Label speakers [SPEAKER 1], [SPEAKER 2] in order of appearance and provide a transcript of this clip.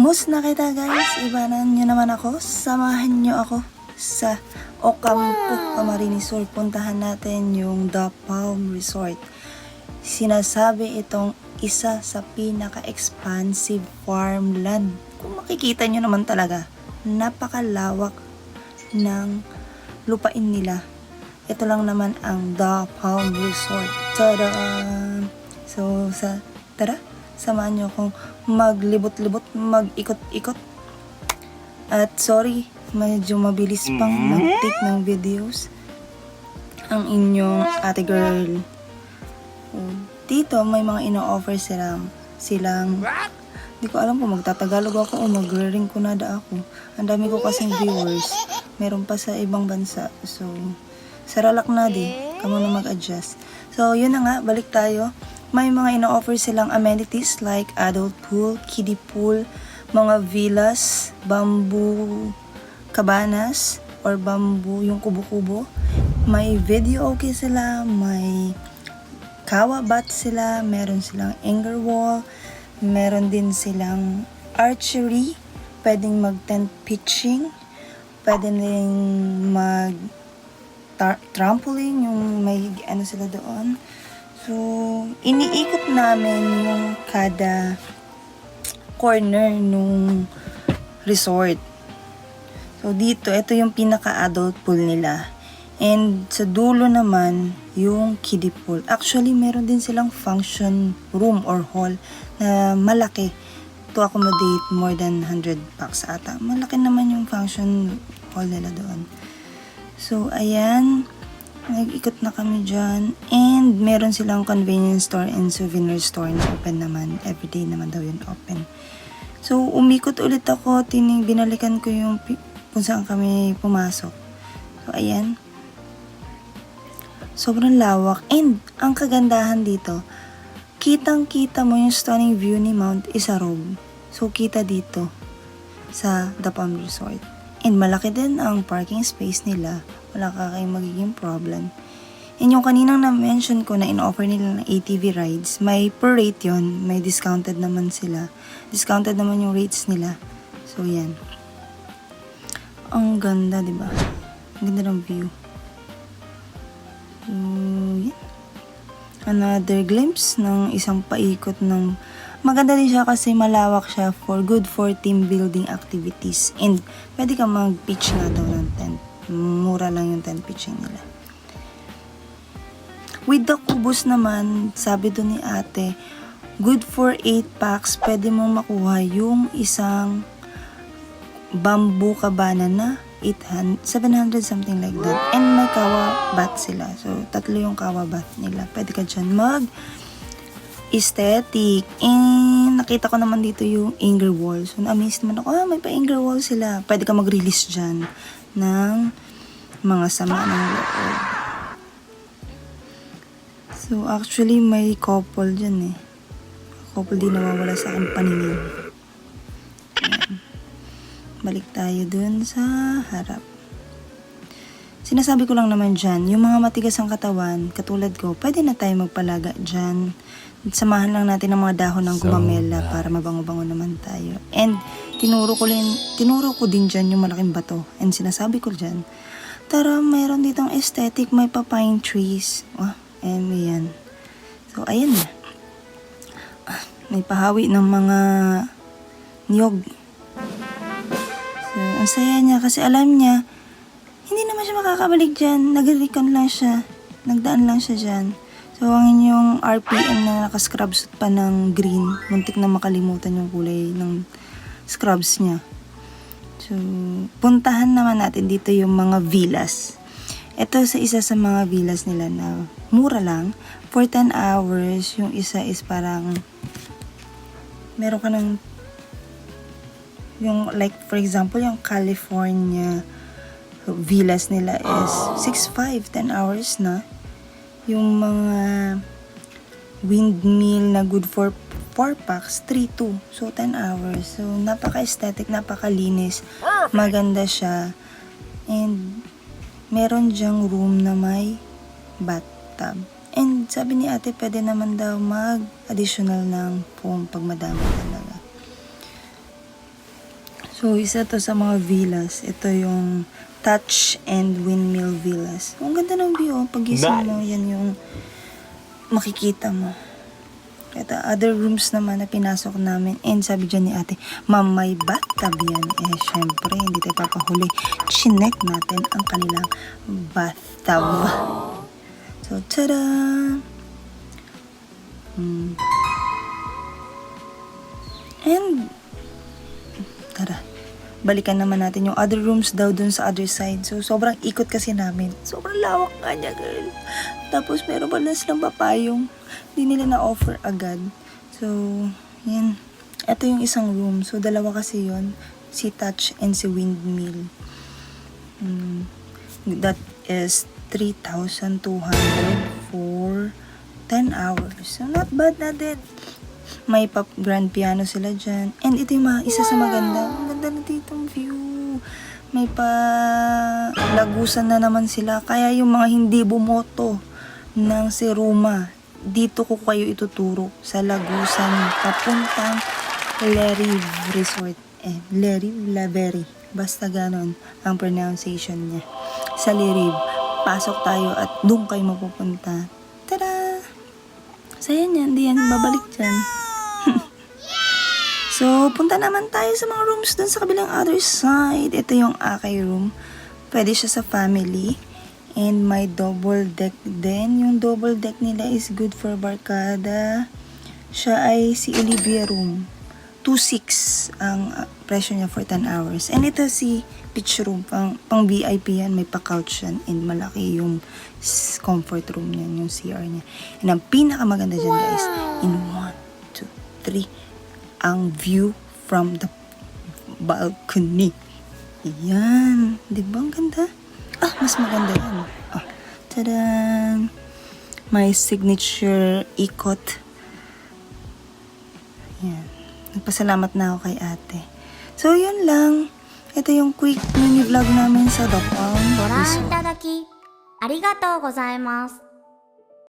[SPEAKER 1] Kamusta na kita guys? Ibanan nyo naman ako. Samahan nyo ako sa Ocampo, Camarines Sur. Puntahan natin yung The Palm Resort. Sinasabi itong isa sa pinaka-expansive farmland. Kung makikita nyo naman talaga, napakalawak ng lupain nila. Ito lang naman ang The Palm Resort. Tada! So, tara, samahan nyo akong maglibot-libot, mag-ikot-ikot. At sorry, medyo mabilis pang mag-take ng videos ang inyong ate girl. Dito, may mga ino-offer silang di ko alam kung magtatagalog ako o magre-ringkunada ako. Ang dami ko kasing viewers. Meron pa sa ibang bansa. So, saralak na di. Kamu na mag-adjust. So, yun na nga. Balik tayo. May mga ino-offer silang amenities like adult pool, kiddie pool, mga villas, bamboo cabanas, or bamboo, yung kubo-kubo. May video okay sila, may kawa bat sila, meron silang anger wall, meron din silang archery, pwedeng mag-tent pitching, pwedeng mag trampoline, yung may ano sila doon. So, iniikot namin yung kada corner nung resort. So, dito, ito yung pinaka-adult pool nila. And sa dulo naman, yung kiddie pool. Actually, meron din silang function room or hall na malaki to accommodate more than 100 packs ata. Malaki naman yung function hall nila doon. So, ayan. Nag-ikot na kami dyan. And meron silang convenience store and souvenir store na open naman. Everyday naman daw yun open. So, umikot ulit ako. Binalikan ko yung kung saan kami pumasok. So, ayan. Sobrang lawak. And, ang kagandahan dito, kitang-kita mo yung stunning view ni Mount Isarog. So, kita dito sa The Palm Resort. And, malaki din ang parking space nila. Wala ka kayong magiging problem. And yung kaninang na-mention ko na in-offer nila ng ATV rides, may per rate yun. May discounted naman sila. Discounted naman yung rates nila. So, yan. Ang ganda, diba? Ang ganda ng view. So, yan. Another glimpse ng isang paikot ng... Maganda din siya kasi malawak siya for team building activities. And pwede ka mag-pitch nga daw ng tent. Mura lang yung tent pitching nila. With the kubos naman, sabi doon ni ate, good for 8 packs. Pwede mong makuha yung isang bamboo cabana na 700 something like that. And may kawa bat sila. So, 3 yung kawa bat nila. Pwede ka dyan mag-aesthetic. And nakita ko naman dito yung anger wall. So, na-amaze naman ako, may pa-anger wall sila. Pwede ka mag-release dyan ng mga sama ng loob. So, actually, may couple dyan eh. Couple din nawawala sa aking paningin. Ayan. Balik tayo dun sa harap. Sinasabi ko lang naman dyan, yung mga matigas ang katawan, katulad ko, pwede na tayo magpalaga dyan. Samahan lang natin ng mga dahon ng gumamela para mabango-bango naman tayo. And tinuro ko din dyan yung malaking bato. And sinasabi ko dyan, tara, mayroon ditong aesthetic, may pa-pine trees. And yan. So, ayan na. May pahawi ng mga niyog. So, ang saya niya kasi alam niya, hindi naman siya makakabalik dyan. Nag-recon lang siya. Nagdaan lang siya dyan. So, ang inyong RPM na nakascrubs pa ng green, muntik na makalimutan yung kulay ng scrubs niya. So, puntahan naman natin dito yung mga villas. Ito sa isa sa mga villas nila na mura lang. For 10 hours, yung isa is parang meron ka ng yung like for example, yung California villas nila is 6.5, 10 hours na. Yung mga windmill na good for 4 packs, 3.2. So, 10 hours. So, napaka-aesthetic, napaka-linis. Maganda siya. And, meron dyang room na may bathtub. And, sabi ni ate, pwede naman daw mag-additional ng foam pag madami talaga. So, isa to sa mga villas. Ito yung Touch and Windmill Villas. Ang ganda ng view. Oh. Pag-gising mo, yan yung makikita mo. Ito, other rooms naman na pinasok namin. And sabi dyan ni ate, ma'am, may bathtub yan. Eh, syempre, hindi tayo papahuli. Chinek natin ang kanilang bathtub. So, tada! And, tara, balikan naman natin yung other rooms daw dun sa other side. So, sobrang ikot kasi namin. Sobrang lawak nga niya, girl. Tapos, meron pa na silang papayong. Hindi nila na-offer agad. So, yan. Ito yung isang room. So, dalawa kasi yon, si Touch and si Windmill. That is 3,200 for 10 hours. So, not bad na din. May grand piano sila dyan. And ito yung isa sa maganda. Ang ganda na ditong view. May lagusan na naman sila. Kaya yung mga hindi bumoto ng Seruma, dito ko kayo ituturo sa Lagusan papuntang Lerive Resort. Laveri. Basta ganon ang pronunciation niya. Sa Lerive. Pasok tayo at doon kayo mapupunta. Tada! Saya niyan. Di yan babalik dyan. So, punta naman tayo sa mga rooms dun sa kabilang other side. Ito yung Akay room. Pwede siya sa family. And may double deck din. Yung double deck nila is good for barkada. Siya ay si Olivia room. 2,600 ang presyo niya for 10 hours. And ito si beach room. Pang VIP yan. May pa-couch yan. And malaki yung comfort room niya. Yung CR niya. And ang pinakamaganda dyan guys. In 1, 2, 3. Ang view from the balcony. Yan. Diba ang ganda? Mas maganda yan. Tadan! May signature ikot. Yan. Nagpasalamat na ako kay ate. So, yun lang. Ito yung quick mini vlog namin sa The Palm
[SPEAKER 2] ご覧い
[SPEAKER 1] Resort.
[SPEAKER 2] ただきありがとうございます。